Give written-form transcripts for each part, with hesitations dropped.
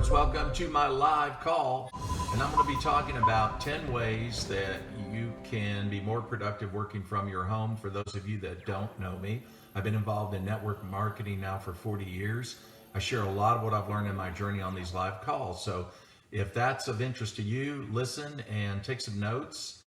viewers, welcome to my live call, and I'm going to be talking about 10 ways that you can be more productive working from your home. For those of you that don't know me, I've been involved in network marketing now for 40 years. I share a lot of what I've learned in my journey on these live calls. So if that's of interest to you, listen and take some notes.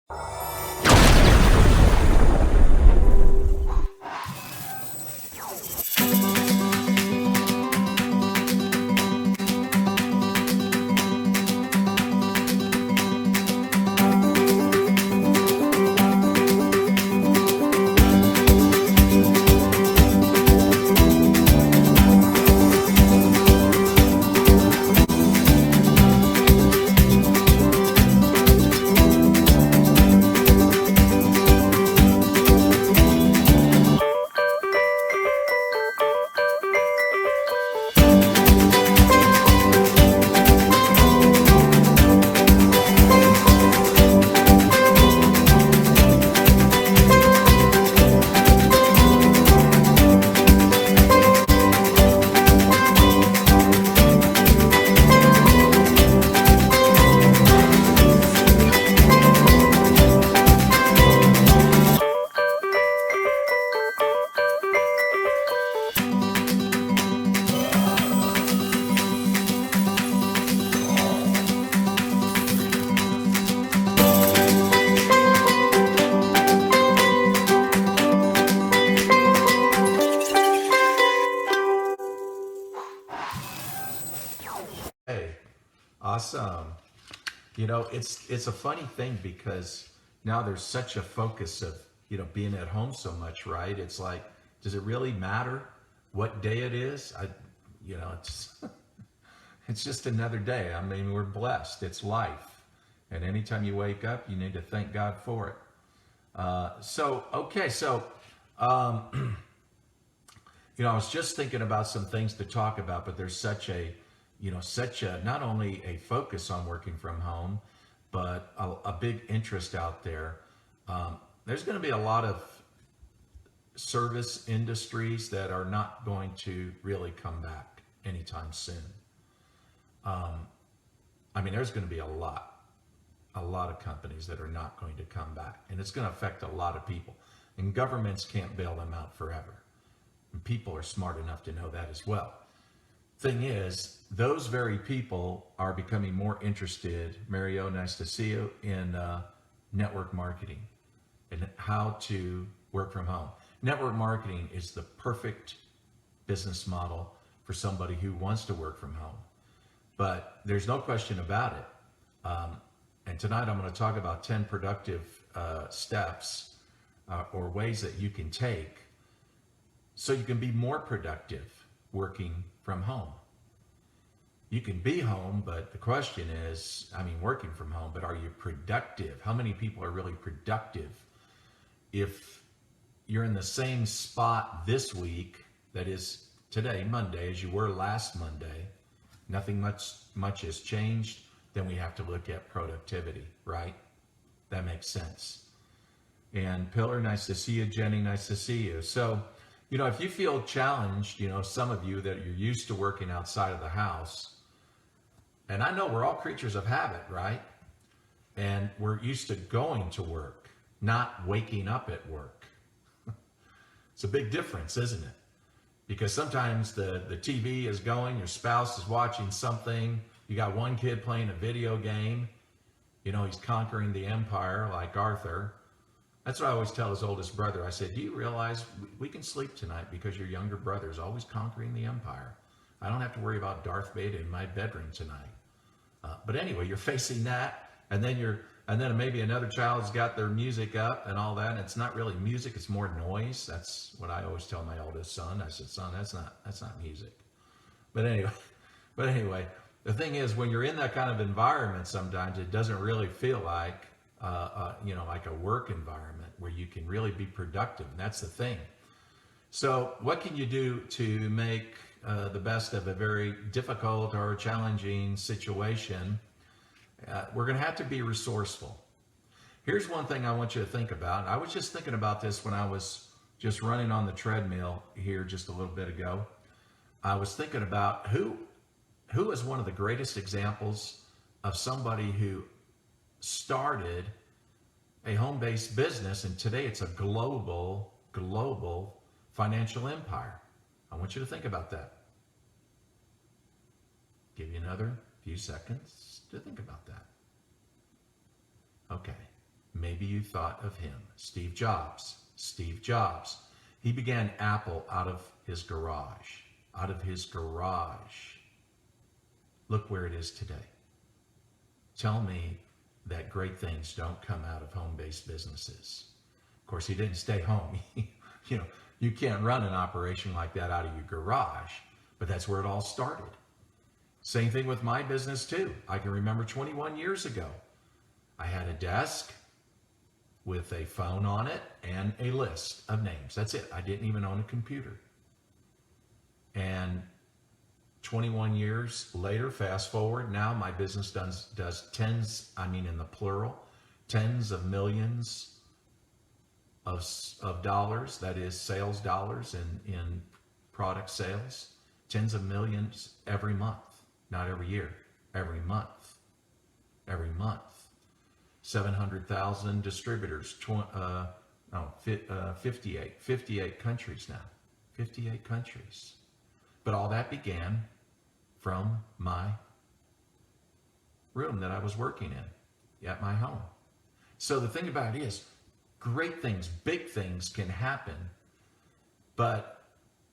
Hey, awesome. You know, it's a funny thing because now there's such a focus of, being at home so much, right? It's like, does it really matter what day it is? It's it's just another day. I mean, we're blessed. It's life. And anytime you wake up, you need to thank God for it. I was just thinking about some things to talk about, but there's such a not only a focus on working from home, but a big interest out there. There's going to be a lot of service industries that are not going to really come back anytime soon. There's going to be a lot of companies that are not going to come back, and it's going to affect a lot of people. And governments can't bail them out forever. And people are smart enough to know that as well. Thing is, those very people are becoming more interested, Mario, nice to see you, in network marketing and how to work from home. Network marketing is the perfect business model for somebody who wants to work from home. But there's no question about it. And tonight I'm going to talk about 10 productive steps or ways that you can take so you can be more productive working from home. You can be home, but the question is, working from home, but are you productive? How many people are really productive? If you're in the same spot this week, that is today, Monday, as you were last Monday, nothing much has changed, then we have to look at productivity, right? That makes sense. And Pillar, nice to see you. Jenny, nice to see you. So, if you feel challenged, some of you that you're used to working outside of the house, and I know we're all creatures of habit, right? And we're used to going to work, not waking up at work. It's a big difference, isn't it? Because sometimes the TV is going, your spouse is watching something, you got one kid playing a video game, he's conquering the empire like Arthur. That's what I always tell his oldest brother. I said, do you realize we can sleep tonight because your younger brother is always conquering the empire? I don't have to worry about Darth Vader in my bedroom tonight. But anyway, you're facing that, and then maybe another child's got their music up and all that. And it's not really music; it's more noise. That's what I always tell my oldest son. I said, son, that's not music. But anyway, the thing is, when you're in that kind of environment, sometimes it doesn't really feel like like a work environment where you can really be productive. And that's the thing. So what can you do to make the best of a very difficult or challenging situation? We're going to have to be resourceful. Here's one thing I want you to think about. I was just thinking about this when I was just running on the treadmill here just a little bit ago. I was thinking about who who is one of the greatest examples of somebody who started a home-based business, and today it's a global financial empire? I want you to think about that. Give you another few seconds to think about that. Okay, maybe you thought of him, Steve Jobs. Steve Jobs. He began Apple out of his garage. Out of his garage. Look where it is today. Tell me that great things don't come out of home-based businesses. Of course, he didn't stay home. You know, you can't run an operation like that out of your garage, but that's where it all started. Same thing with my business too. I can remember 21 years ago, I had a desk with a phone on it and a list of names. That's it. I didn't even own a computer. And 21 years later, fast forward, now my business does tens, I mean in the plural, tens of millions of dollars, that is sales dollars in product sales, tens of millions every month, not every year, every month. 700,000 distributors, 58 countries now, 58 countries. But all that began from my room that I was working in at my home. So the thing about it is, great things, big things can happen, but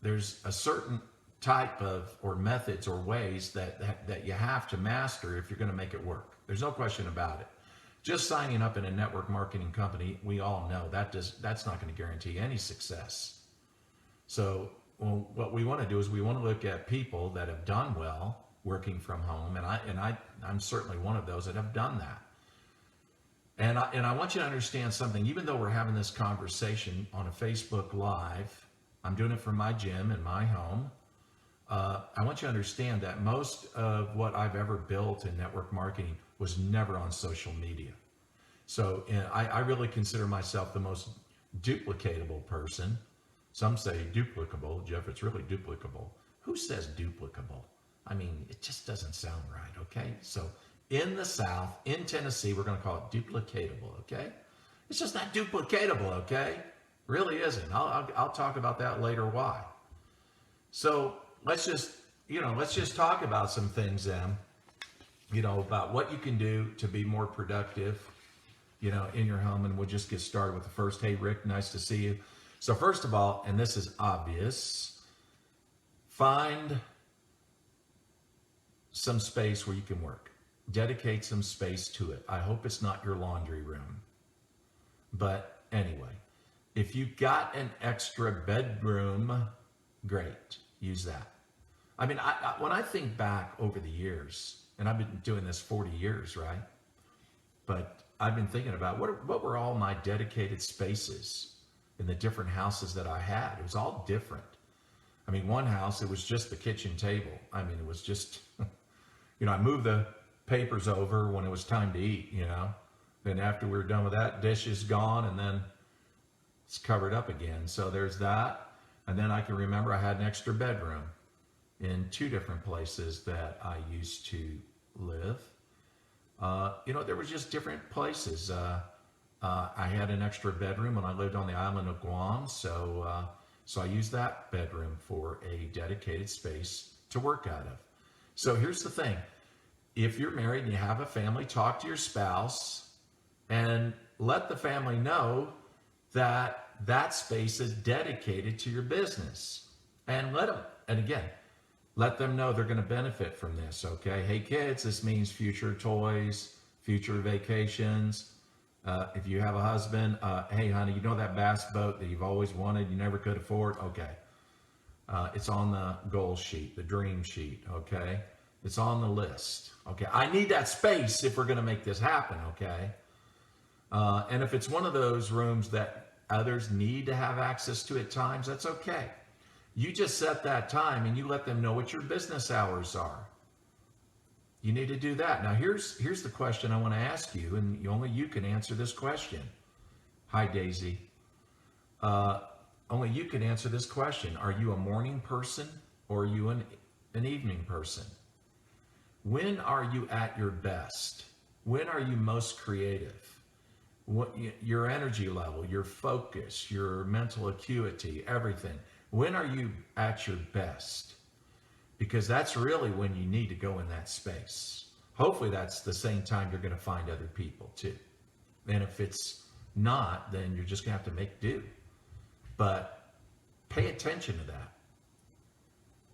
there's a certain type of, or methods or ways that you have to master if you're going to make it work. There's no question about it. Just signing up in a network marketing company, we all know that's not going to guarantee any success. So what we want to do is we want to look at people that have done well working from home, and I'm certainly one of those that have done that. And I want you to understand something. Even though we're having this conversation on a Facebook Live, I'm doing it from my gym in my home. I want you to understand that most of what I've ever built in network marketing was never on social media. So I really consider myself the most duplicatable person. Some say duplicable. Jeff, it's really duplicable. Who says duplicable? I mean, it just doesn't sound right, okay? So in the South, in Tennessee, we're going to call it duplicatable, okay? It's just not duplicatable, okay? Really isn't. I'll talk about that later why. So let's just talk about some things then, about what you can do to be more productive, in your home. And we'll just get started with the first. Hey, Rick, nice to see you. So first of all, and this is obvious, find some space where you can work. Dedicate some space to it. I hope it's not your laundry room. But anyway, if you've got an extra bedroom, great. Use that. I mean, when I think back over the years, and I've been doing this 40 years, right? But I've been thinking about what were all my dedicated spaces in the different houses that I had. It was all different. I mean, one house, it was just the kitchen table. I mean, it was just, I moved the papers over when it was time to eat, Then after we were done with that, dishes gone, and then it's covered up again. So there's that. And then I can remember I had an extra bedroom in two different places that I used to live. There was just different places. I had an extra bedroom when I lived on the island of Guam, so I used that bedroom for a dedicated space to work out of. So here's the thing. If you're married and you have a family, talk to your spouse and let the family know that that space is dedicated to your business. And let them know they're going to benefit from this, okay? Hey kids, this means future toys, future vacations. If you have a husband, hey honey, that bass boat that you've always wanted, you never could afford? Okay. It's on the goal sheet, the dream sheet, okay? It's on the list, okay? I need that space if we're going to make this happen, okay? And if it's one of those rooms that others need to have access to at times, that's okay. You just set that time and you let them know what your business hours are. You need to do that. Now, here's the question I want to ask you, and only you can answer this question. Hi, Daisy. Only you can answer this question. Are you a morning person or are you an evening person? When are you at your best? When are you most creative? What, your energy level, your focus, your mental acuity, everything. When are you at your best? Because that's really when you need to go in that space. Hopefully that's the same time you're going to find other people too. And if it's not, then you're just going to have to make do. But pay attention to that,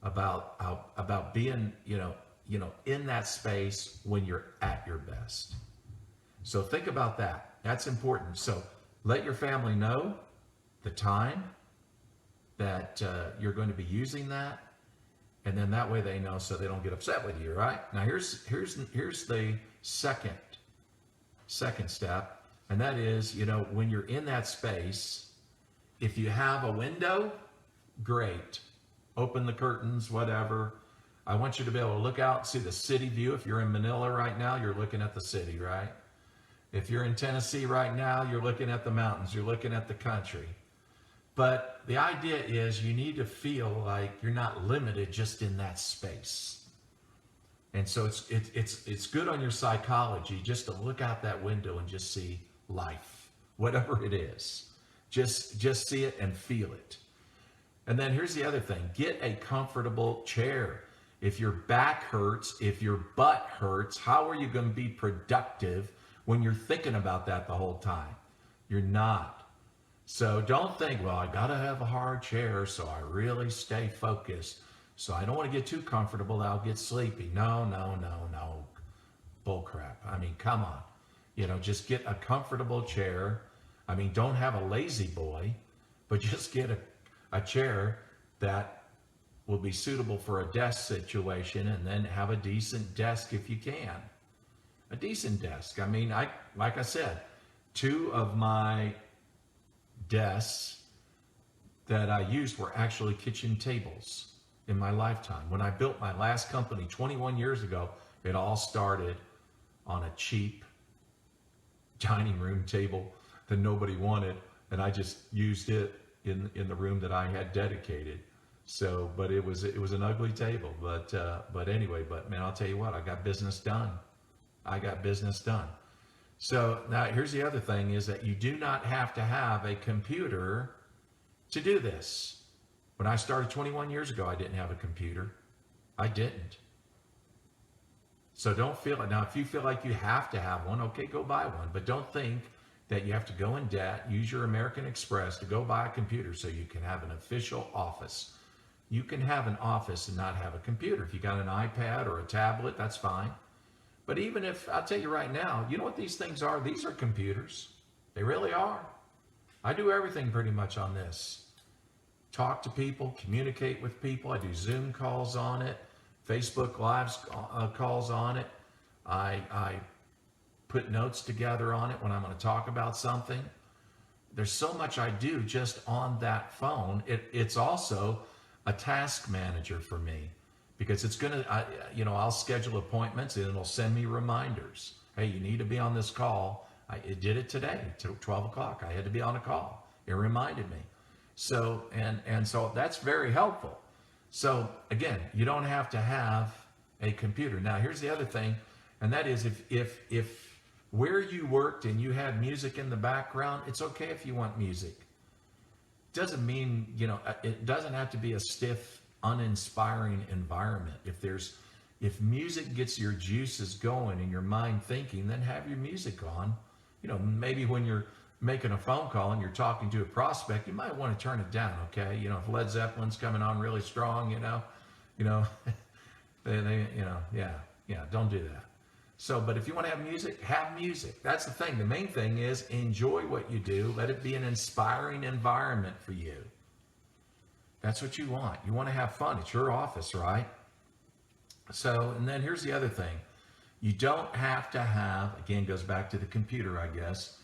about being, in that space when you're at your best. So think about that. That's important. So let your family know the time that you're going to be using that, and then that way they know, so they don't get upset with you. Right now, here's the second step, and that is, when you're in that space, if you have a window, great. Open the curtains, whatever. I want you to be able to look out, see the city view. If you're in Manila right now, you're looking at the city, right? If you're in Tennessee right now, you're looking at the mountains, you're looking at the country. But the idea is you need to feel like you're not limited just in that space. And so it's good on your psychology just to look out that window and just see life, whatever it is. Just see it and feel it. And then here's the other thing. Get a comfortable chair. If your back hurts, if your butt hurts, how are you going to be productive when you're thinking about that the whole time? You're not. So don't think, well, I got to have a hard chair so I really stay focused. So I don't want to get too comfortable, I'll get sleepy. No. Bull crap. I mean, come on. Just get a comfortable chair. I mean, don't have a lazy boy, but just get a chair that will be suitable for a desk situation, and then have a decent desk if you can. A decent desk. I mean, like I said, 2 of my desks that I used were actually kitchen tables in my lifetime. When I built my last company 21 years ago, it all started on a cheap dining room table that nobody wanted, and I just used it in the room that I had dedicated. So, but it was an ugly table. But anyway, man, I'll tell you what, I got business done. So now here's the other thing, is that you do not have to have a computer to do this. When I started 21 years ago, I didn't have a computer. I didn't. So don't feel it. Now, if you feel like you have to have one, okay, go buy one. But don't think that you have to go in debt, use your American Express to go buy a computer so you can have an official office. You can have an office and not have a computer. If you got an iPad or a tablet, that's fine. But even if, I'll tell you right now, you know what these things are? These are computers. They really are. I do everything pretty much on this. Talk to people, communicate with people. I do Zoom calls on it, Facebook Live calls on it. I put notes together on it when I'm going to talk about something. There's so much I do just on that phone. It's also a task manager for me, because it's going to, I'll schedule appointments and it'll send me reminders. Hey, you need to be on this call. It did it today, 12 o'clock. I had to be on a call. It reminded me. So, and so that's very helpful. So again, you don't have to have a computer. Now, here's the other thing, and that is if where you worked and you had music in the background, it's okay if you want music. Doesn't mean, it doesn't have to be a stiff, uninspiring environment. If music gets your juices going and your mind thinking, then have your music on. Maybe when you're making a phone call and you're talking to a prospect, you might want to turn it down, okay? If Led Zeppelin's coming on really strong, don't do that. So, but if you want to have music, have music. That's the thing. The main thing is enjoy what you do. Let it be an inspiring environment for you. That's what you want. You want to have fun. It's your office, right? So, and then here's the other thing. You don't have to have, again, goes back to the computer, I guess,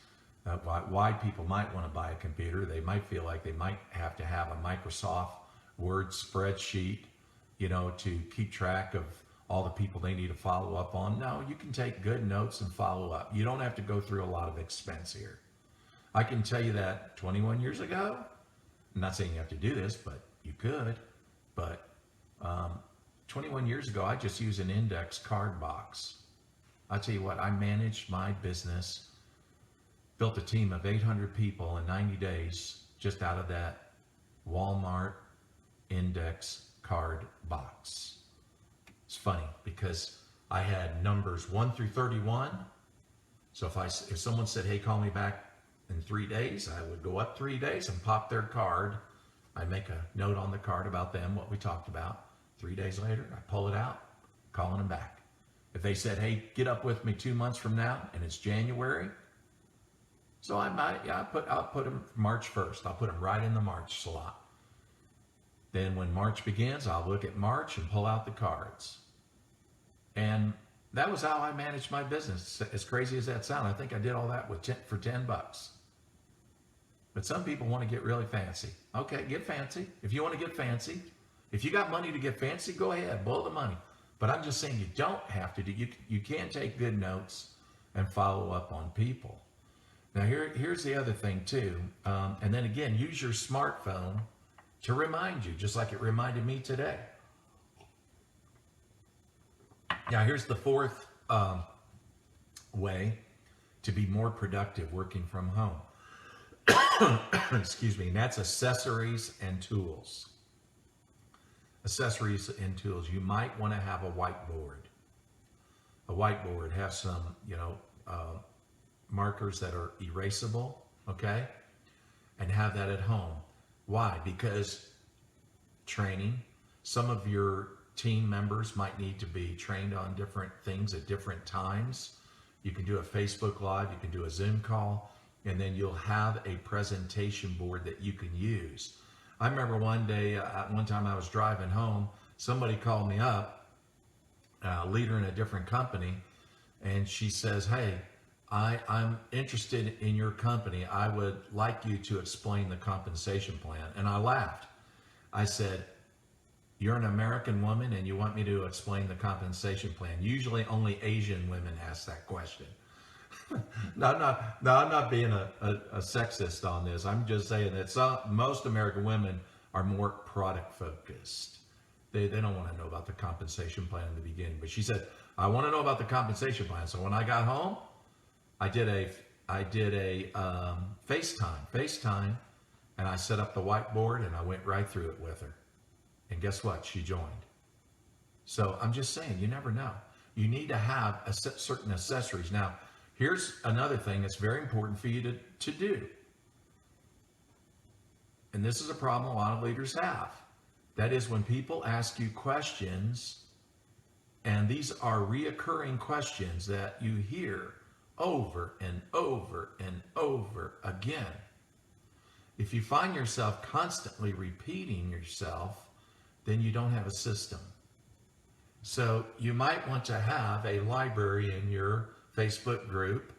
why people might want to buy a computer. They might feel like they might have to have a Microsoft Word spreadsheet, to keep track of all the people they need to follow up on. No, you can take good notes and follow up. You don't have to go through a lot of expense here. I can tell you that 21 years ago, I'm not saying you have to do this, but you could, but 21 years ago, I just used an index card box. I tell you what, I managed my business, built a team of 800 people in 90 days just out of that Walmart index card box. It's funny because I had numbers 1 through 31. So if someone said, hey, call me back in 3 days, I would go up 3 days and pop their card. I make a note on the card about them, what we talked about. 3 days later, I pull it out, calling them back. If they said, hey, get up with me 2 months from now, and it's January, so I'll put them March 1st. I'll put them right in the March slot. Then when March begins, I'll look at March and pull out the cards. And that was how I managed my business. As crazy as that sounds, I think I did all that for $10. But some people want to get really fancy. Okay, get fancy. If you want to get fancy, if you got money to get fancy, go ahead, blow the money. But I'm just saying you don't have to. You can take good notes and follow up on people. Now here's the other thing too. And then again, use your smartphone to remind you, just like it reminded me today. Now here's the fourth way to be more productive working from home. Excuse me, and that's accessories and tools. Accessories and tools. You might want to have a whiteboard. A whiteboard has some, markers that are erasable, okay? And have that at home. Why? Because training, some of your team members might need to be trained on different things at different times. You can do a Facebook Live, you can do a Zoom call, and then you'll have a presentation board that you can use. I remember one time I was driving home, somebody called me up, a leader in a different company, and she says, hey, I'm interested in your company. I would like you to explain the compensation plan. And I laughed. I said, you're an American woman and you want me to explain the compensation plan. Usually only Asian women ask that question. No, I'm not being a sexist on this. I'm just saying that most American women are more product focused. They don't want to know about the compensation plan in the beginning. But she said, I want to know about the compensation plan. So when I got home, I did a FaceTime, and I set up the whiteboard and I went right through it with her. And guess what? She joined. So I'm just saying, you never know. You need to have certain accessories. Now, here's another thing that's very important for you to do. And this is a problem a lot of leaders have. That is when people ask you questions, and these are reoccurring questions that you hear over and over and over again. If you find yourself constantly repeating yourself, then you don't have a system. So you might want to have a library in your Facebook group,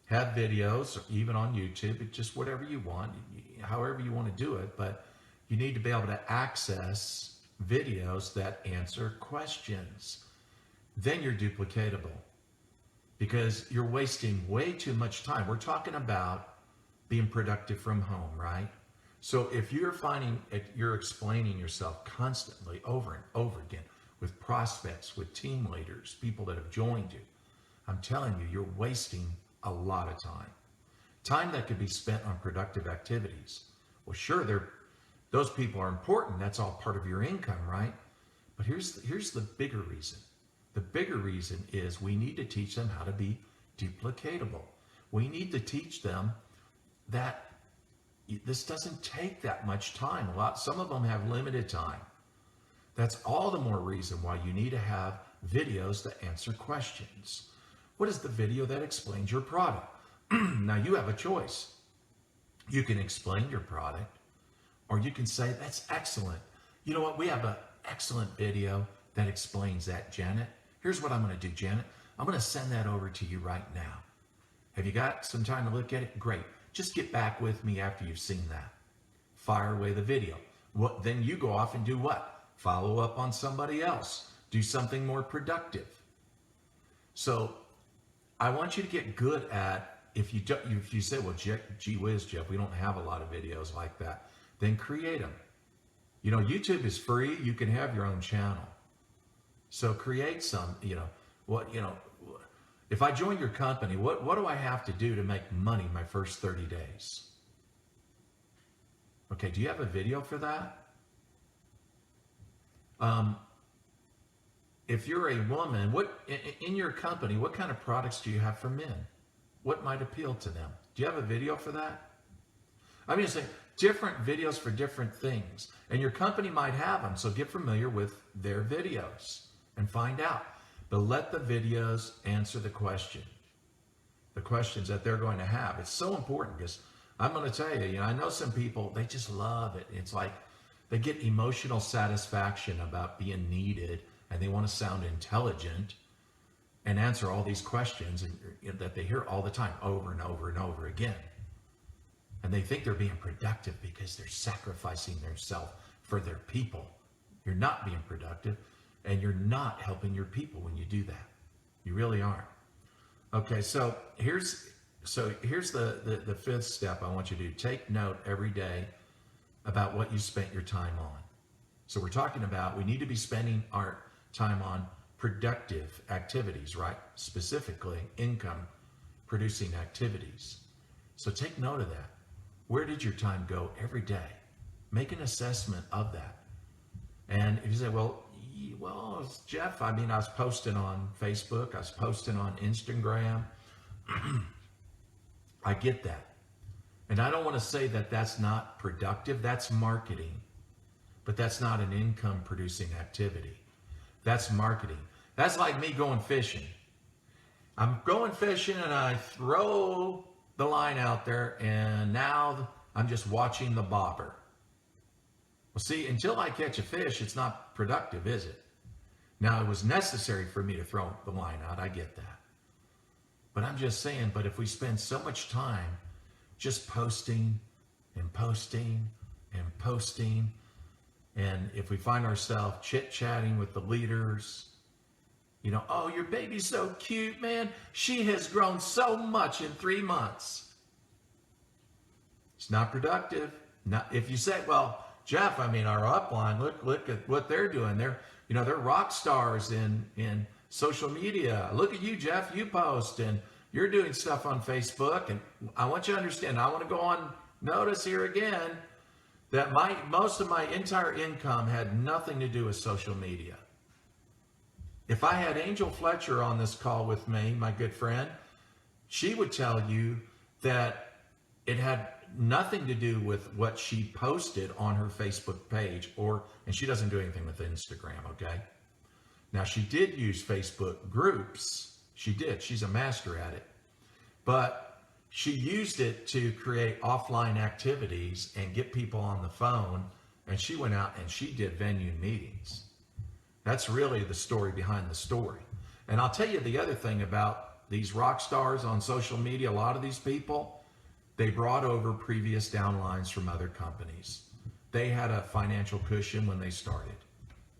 have videos, or even on YouTube, just whatever you want, however you want to do it, but you need to be able to access videos that answer questions. Then you're duplicatable because you're wasting way too much time. We're talking about being productive from home, right? So if you're finding you're explaining yourself constantly over and over again with prospects, with team leaders, people that have joined you, I'm telling you, you're wasting a lot of time. Time that could be spent on productive activities. Well, sure, those people are important. That's all part of your income, right? But here's the bigger reason. The bigger reason is we need to teach them how to be duplicatable. We need to teach them that this doesn't take that much time. Some of them have limited time. That's all the more reason why you need to have videos that answer questions. What is the video that explains your product? Now you have a choice. You can explain your product, or you can say, that's excellent. You know what? We have an excellent video that explains that, Janet. Here's what I'm going to do, Janet. I'm going to send that over to you right now. Have you got some time to look at it? Great. Just get back with me after you've seen that. Fire away the video. Then you go off and do what? Follow up on somebody else. Do something more productive. So I want you to get good at, if you say, well, gee whiz, Jeff, we don't have a lot of videos like that, then create them. You know, YouTube is free. You can have your own channel. So create some, if I join your company, what do I have to do to make money my first 30 days? Okay, do you have a video for that? If you're a woman, in your company, what kind of products do you have for men? What might appeal to them? Do you have a video for that? I mean, saying different videos for different things. And your company might have them, so get familiar with their videos and find out. But let the videos answer the questions that they're going to have. It's so important because I'm going to tell you, I know some people, they just love it. It's like they get emotional satisfaction about being needed, and they want to sound intelligent and answer all these questions that they hear all the time over and over and over again. And they think they're being productive because they're sacrificing themselves for their people. You're not being productive, and you're not helping your people when you do that. You really aren't. Okay, so here's the fifth step I want you to do. Take note every day about what you spent your time on. So we're talking about we need to be spending our time on productive activities, right? Specifically, income producing activities. So take note of that. Where did your time go every day? Make an assessment of that. And if you say, well, Jeff, I was posting on Facebook, I was posting on Instagram. I get that. And I don't want to say that that's not productive. That's marketing. But that's not an income producing activity. That's marketing. That's like me going fishing. I'm going fishing and I throw the line out there, and now I'm just watching the bobber. Well, see, until I catch a fish, it's not productive, is it? Now, it was necessary for me to throw the line out. I get that. But I'm just saying, but if we spend so much time just posting and posting and posting, and if we find ourselves chit-chatting with the leaders, oh, your baby's so cute, man. She has grown so much in 3 months. It's not productive. If you say, well, Jeff, our upline, look at what they're doing. They're rock stars in social media. Look at you, Jeff. You post and you're doing stuff on Facebook. And I want you to understand, I want to go on notice here again that most of my entire income had nothing to do with social media. If I had Angel Fletcher on this call with me, my good friend, she would tell you that it had nothing to do with what she posted on her Facebook page, and she doesn't do anything with Instagram, okay? Now, she did use Facebook groups. She did. She's a master at it. But she used it to create offline activities and get people on the phone, and she went out and she did venue meetings. That's really the story behind the story. And I'll tell you the other thing about these rock stars on social media, a lot of these people, they brought over previous downlines from other companies. They had a financial cushion when they started.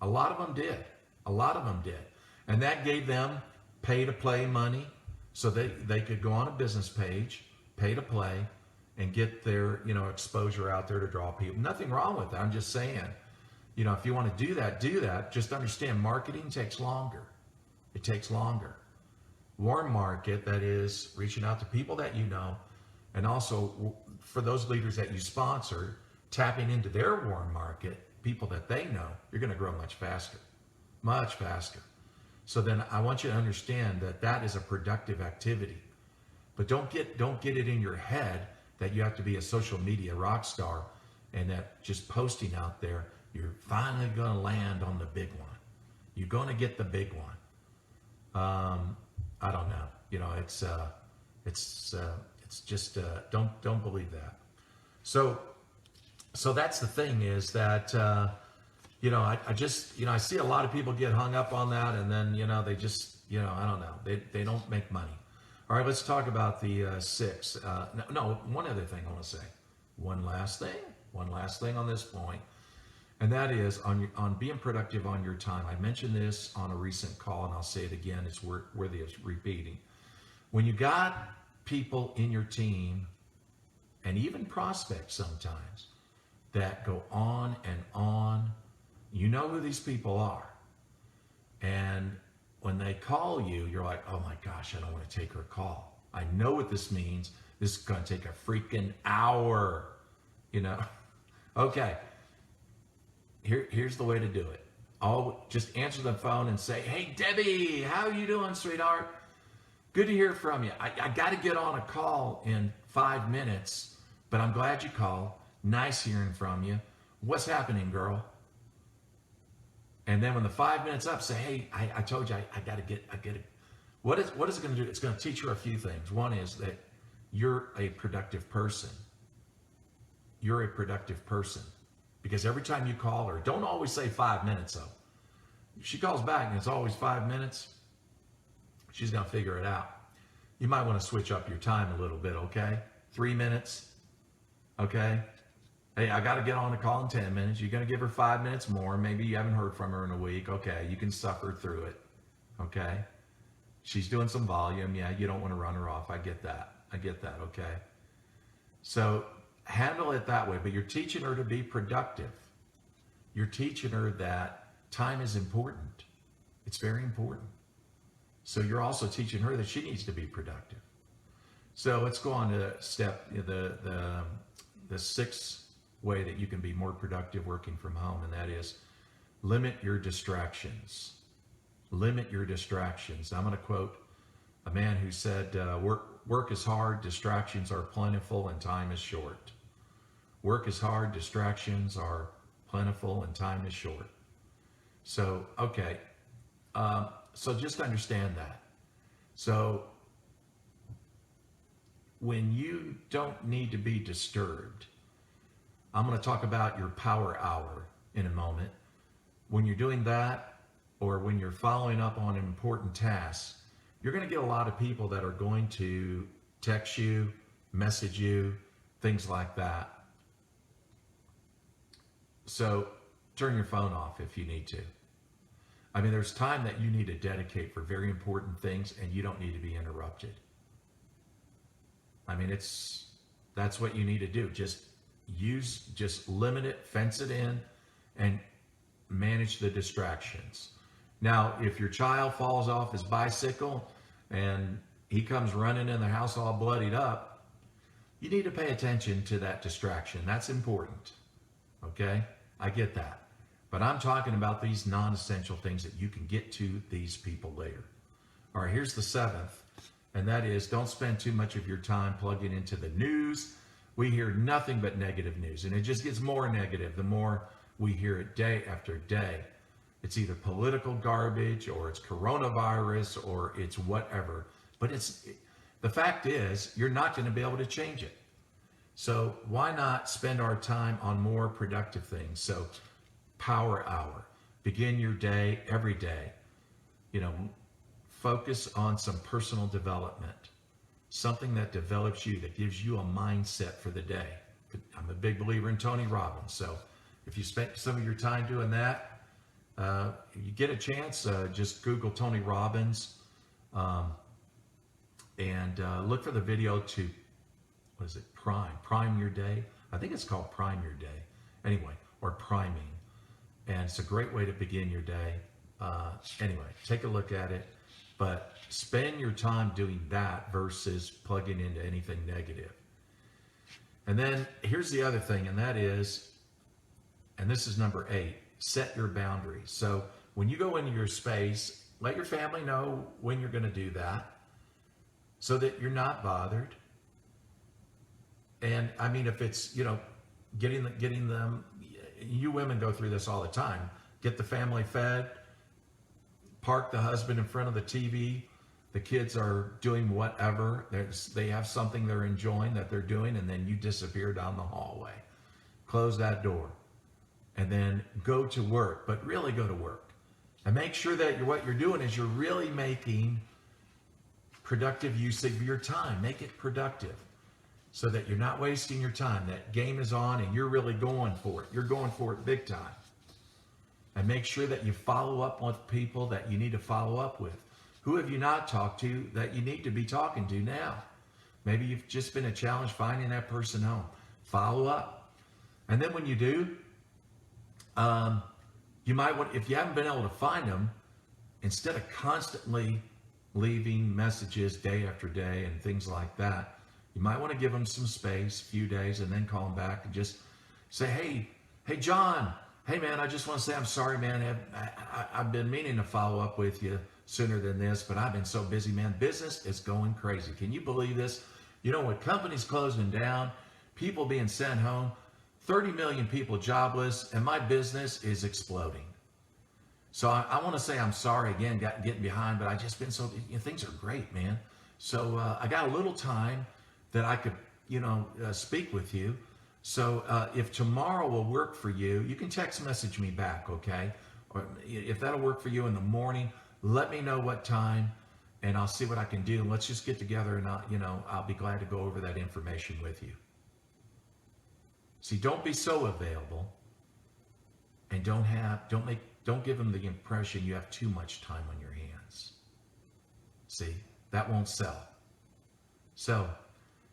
A lot of them did. A lot of them did. And that gave them pay to play money so they could go on a business page, pay to play, and get their exposure out there to draw people. Nothing wrong with that. I'm just saying, if you want to do that, do that. Just understand marketing takes longer. It takes longer. Warm market, that is reaching out to people that you know, and also for those leaders that you sponsor, tapping into their warm market, people that they know, you're going to grow much faster. Much faster. So then I want you to understand that that is a productive activity. But don't get it in your head that you have to be a social media rock star and that just posting out there, you're finally going to land on the big one. You're going to get the big one. I don't know. It's just don't believe that. So that's the thing is that I see a lot of people get hung up on that, and then they just I don't know, they don't make money. All right, let's talk about the six. One other thing I want to say. One last thing on this point, and that is on being productive on your time. I mentioned this on a recent call, and I'll say it again. It's worthy of repeating. When you got people in your team, and even prospects sometimes, that go on and on, you know who these people are. And when they call you, you're like, oh my gosh, I don't want to take her call. I know what this means. This is going to take a freaking hour, you know? Okay, here's the way to do it. Just answer the phone and say, hey, Debbie, how you doing, sweetheart? Good to hear from you. I got to get on a call in 5 minutes, but I'm glad you called. Nice hearing from you. What's happening, girl? And then when the 5 minutes up, say, hey, I told you I got to. What is it going to do? It's going to teach her a few things. One is that you're a productive person. You're a productive person. Because every time you call her, don't always say 5 minutes though. If she calls back and it's always 5 minutes, she's going to figure it out. You might want to switch up your time a little bit, okay? 3 minutes, okay? Hey, I got to get on the call in 10 minutes. You're going to give her 5 minutes more. Maybe you haven't heard from her in a week. Okay, you can suffer through it, okay? She's doing some volume. Yeah, you don't want to run her off. I get that, okay? So handle it that way, but you're teaching her to be productive. You're teaching her that time is important. It's very important. So you're also teaching her that she needs to be productive. So let's go on to step, the sixth way that you can be more productive working from home, and that is limit your distractions. Limit your distractions. I'm going to quote a man who said, work is hard, distractions are plentiful, and time is short. Work is hard, distractions are plentiful, and time is short. So, okay. So just understand that. So when you don't need to be disturbed, I'm going to talk about your power hour in a moment. When you're doing that, or when you're following up on important tasks, you're going to get a lot of people that are going to text you, message you, things like that. So turn your phone off if you need to. I mean, there's time that you need to dedicate for very important things, and you don't need to be interrupted. I mean, that's what you need to do. Just limit it, fence it in, and manage the distractions. Now, if your child falls off his bicycle and he comes running in the house all bloodied up, you need to pay attention to that distraction. That's important. Okay? I get that. But I'm talking about these non-essential things that you can get to these people later. All right, here's the seventh, and that is don't spend too much of your time plugging into the news. We hear nothing but negative news, and it just gets more negative the more we hear it day after day. It's either political garbage, or it's coronavirus, or it's whatever. But the fact is, you're not going to be able to change it. So why not spend our time on more productive things? So power hour. Begin your day every day. Focus on some personal development. Something that develops you, that gives you a mindset for the day. I'm a big believer in Tony Robbins. So if you spend some of your time doing that, you get a chance, just Google Tony Robbins and look for the video to, Prime Your Day. I think it's called Prime Your Day. Anyway, or priming. And it's a great way to begin your day. Anyway, take a look at it. But spend your time doing that versus plugging into anything negative. And then here's the other thing, and that is, and this is number 8, set your boundaries. So when you go into your space, let your family know when you're going to do that so that you're not bothered. And I mean, if it's, getting them, you women go through this all the time. Get the family fed, park the husband in front of the TV. The kids are doing whatever. They have something they're enjoying that they're doing, and then you disappear down the hallway. Close that door. And then go to work, but really go to work. And make sure that what you're doing is you're really making productive use of your time. Make it productive so that you're not wasting your time. That game is on and you're really going for it. You're going for it big time. And make sure that you follow up with people that you need to follow up with. Who have you not talked to that you need to be talking to now? Maybe you've just been a challenge finding that person home. Follow up. And then when you do, you might want, if you haven't been able to find them, instead of constantly leaving messages day after day and things like that, you might want to give them some space, a few days, and then call them back and just say, hey, John, hey, man, I just want to say I'm sorry, man. I've been meaning to follow up with you sooner than this, but I've been so busy, man. Business is going crazy. Can you believe this? You know, with companies closing down, people being sent home, 30 million people jobless, and my business is exploding. So I want to say I'm sorry again, getting behind, but I just been so, things are great, man. So I got a little time that I could, speak with you. So if tomorrow will work for you, you can text message me back, okay? Or if that'll work for you in the morning, let me know what time, and I'll see what I can do. Let's just get together, and I'll be glad to go over that information with you. See, don't be so available, and don't give them the impression you have too much time on your hands. See, that won't sell. So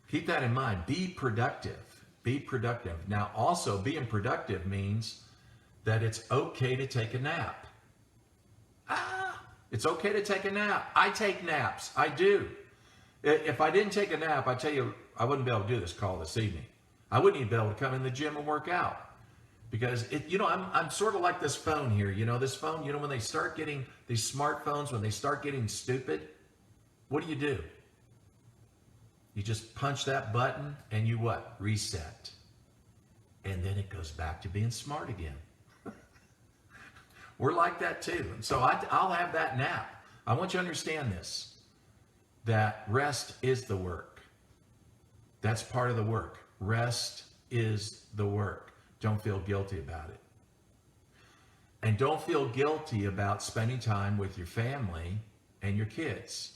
keep that in mind. Be productive. Be productive. Now, also, being productive means that it's okay to take a nap. It's okay to take a nap. I take naps. I do. If I didn't take a nap, I tell you, I wouldn't be able to do this call this evening. I wouldn't even be able to come in the gym and work out. Because I'm sort of like this phone here. This phone, when they start getting these smartphones, when they start getting stupid, what do? You just punch that button and you what? Reset. And then it goes back to being smart again. We're like that too. And so I'll have that nap. I want you to understand this, that rest is the work. That's part of the work. Rest is the work. Don't feel guilty about it. And don't feel guilty about spending time with your family and your kids,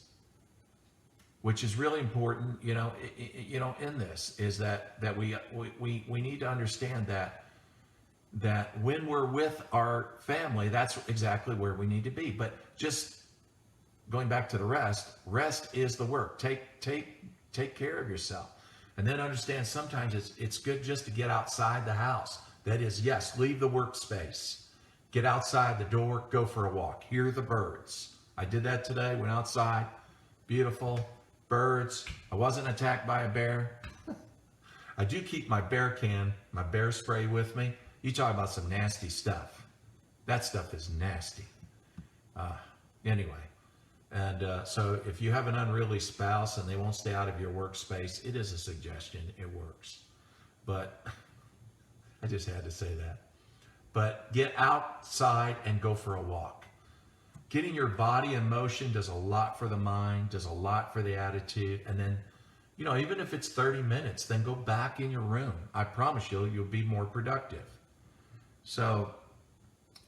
which is really important, in this, is that we need to understand that when we're with our family, that's exactly where we need to be. But just going back to the rest is the work. Take care of yourself. And then understand sometimes it's good just to get outside the house. That is, yes, leave the workspace. Get outside the door, go for a walk. Hear the birds. I did that today, went outside. Beautiful birds. I wasn't attacked by a bear. I do keep my bear spray with me. You talk about some nasty stuff. That stuff is nasty. Anyway. And so if you have an unruly spouse and they won't stay out of your workspace, it is a suggestion. It works. But I just had to say that. But get outside and go for a walk. Getting your body in motion does a lot for the mind, does a lot for the attitude. And then, even if it's 30 minutes, then go back in your room. I promise you'll be more productive. So,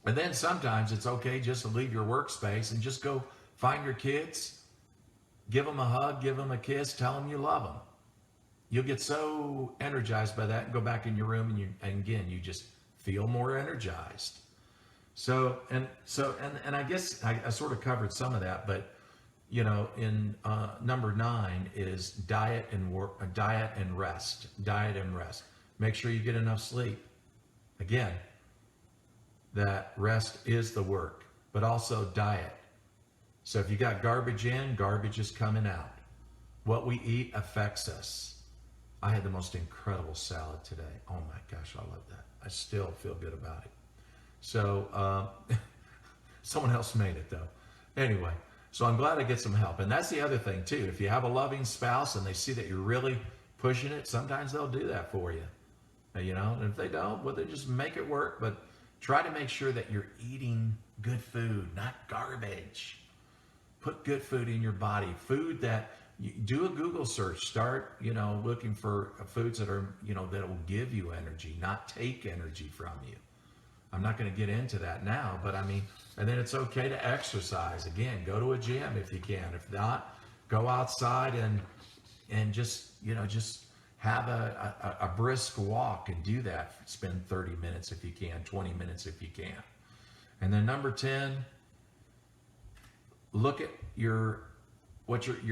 and then sometimes it's okay just to leave your workspace and just go find your kids, give them a hug, give them a kiss, tell them you love them. You'll get so energized by that and go back in your room, and again, you just feel more energized. So I guess I sort of covered some of that, but in number 9 is diet and rest. Make sure you get enough sleep. Again, that rest is the work, but also diet. So if you got garbage in, garbage is coming out. What we eat affects us. I had the most incredible salad today. Oh my gosh, I love that. I still feel good about it. So someone else made it though. Anyway, so I'm glad I get some help. And that's the other thing too. If you have a loving spouse and they see that you're really pushing it, sometimes they'll do that for you. And if they don't, well, they just make it work. But try to make sure that you're eating good food, not garbage. Put good food in your body. Food that do a Google search. Start, looking for foods that are, that will give you energy, not take energy from you. I'm not going to get into that now, but and then it's okay to exercise. Again, go to a gym if you can. If not, go outside and just have a brisk walk and do that. Spend 30 minutes if you can, 20 minutes if you can. And then number 10, look at your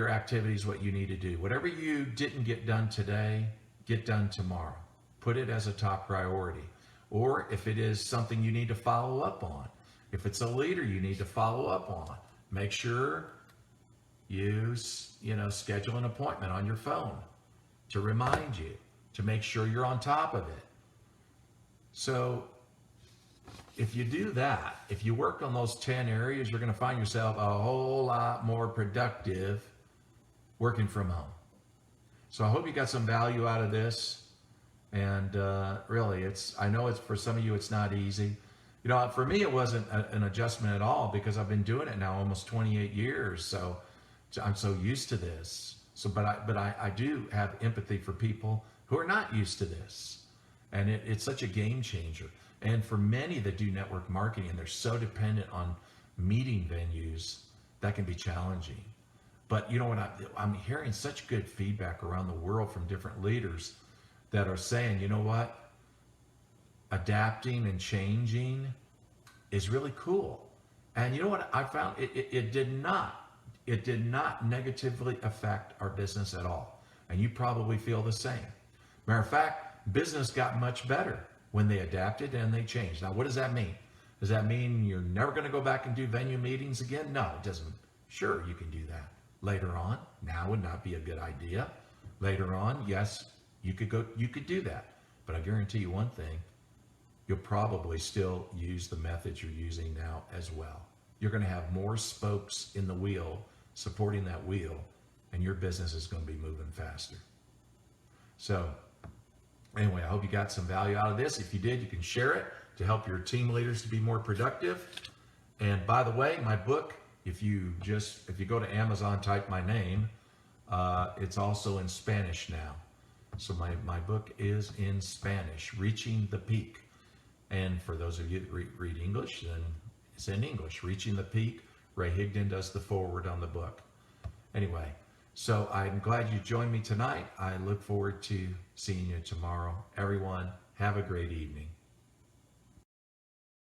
activities, what you need to do. Whatever you didn't get done today, get done tomorrow. Put it as a top priority. Or if it is something you need to follow up on, if it's a leader you need to follow up on, make sure you schedule an appointment on your phone to remind you, to make sure you're on top of it. So if you do that, if you work on those 10 areas, you're going to find yourself a whole lot more productive working from home. So I hope you got some value out of this. And really, I know it's for some of you, it's not easy. For me, it wasn't an adjustment at all because I've been doing it now almost 28 years. So I'm so used to this. But I do have empathy for people who are not used to this. And it's such a game changer. And for many that do network marketing and they're so dependent on meeting venues, that can be challenging. But you know what, I'm hearing such good feedback around the world from different leaders that are saying, you know what, adapting and changing is really cool. And you know what, I found it did not negatively affect our business at all. And you probably feel the same. Matter of fact, business got much better when they adapted and they changed. Now, what does that mean? Does that mean you're never going to go back and do venue meetings again? No, it doesn't. Sure, you can do that later on. Now would not be a good idea. Later on, yes, you could do that. But I guarantee you one thing, you'll probably still use the methods you're using now as well. You're going to have more spokes in the wheel supporting that wheel, and your business is going to be moving faster. So anyway, I hope you got some value out of this. If you did, you can share it to help your team leaders to be more productive. And by the way, my book, if you go to Amazon, type my name, it's also in Spanish now. So my book is in Spanish, Reaching the Peak. And for those of you that read English, then it's in English, Reaching the Peak. Ray Higdon does the foreword on the book. Anyway, so I'm glad you joined me tonight. I look forward to seeing you tomorrow. Everyone, have a great evening.